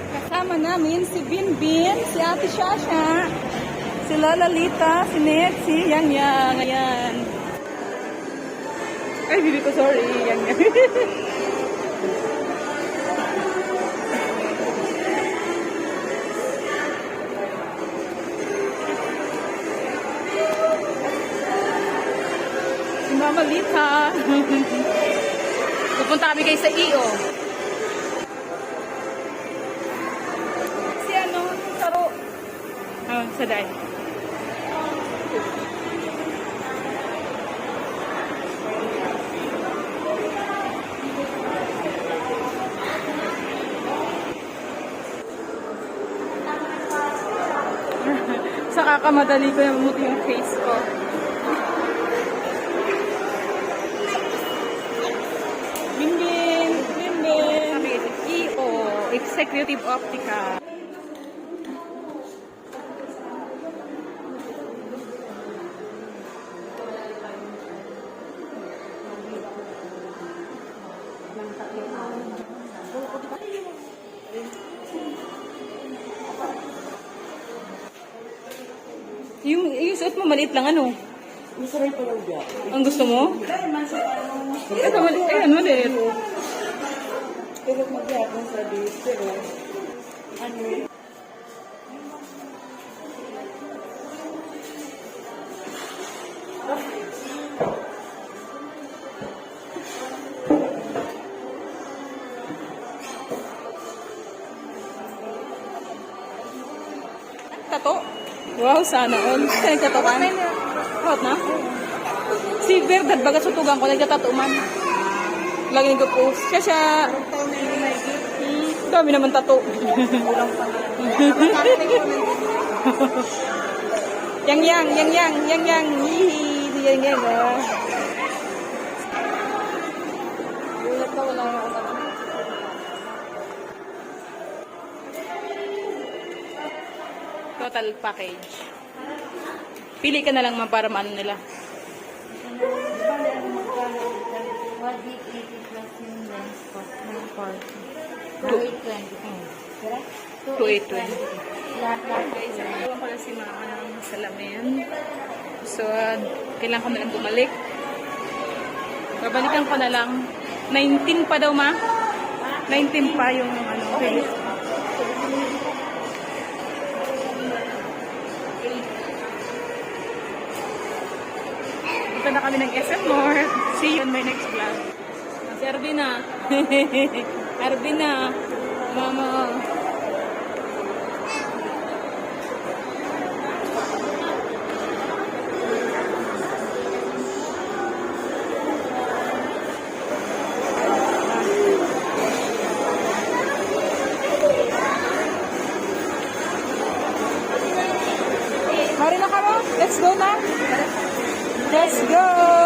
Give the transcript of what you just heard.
Kasama namin si Binbin, si Ate Shasha, si Lola Lita, si Net, si Yang Yang. Ayan. Ay, bibi ko, sorry. Yang Yang. Si Mama Lita. Pupunta kami kayo sa iyo. Si ano, Taro. Oh, sa dad. Sa kakamadali ko yung muti yung face ko. Binbin! Binbin! EO, Executive Optica. Yung suot mo maliit lang ano? Masarap pa lang biya. Ang gusto mo? Ito maliit. Ayan, maliit. Pero mag-iap ng sabi, pero ano eh? Tato. Wow, sana all. Kasi nagtatukan. Hot na? Si Verdad, baga sutugan ko, nagtatato man. Lagi nag-post. Siya. Dami naman tato. Yang yang. Hihi. Yang ah. Ulat ka, wala na ako. Total package. Pili ka na lang man para maano nila. 180 plus yung lens cost ng 40. 2,820. Lahat. Guys, nagawa ko na si mama ng salamin. So, kailangan ko na lang bumalik. Babalikan ko na lang. 19 pa daw, ma? 19 pa yung ano. Okay. Dito na kami ng SM More. See you on my next vlog. Si Arvina. Arvina. Mama. Mari na kamo. Let's go na. Let's go.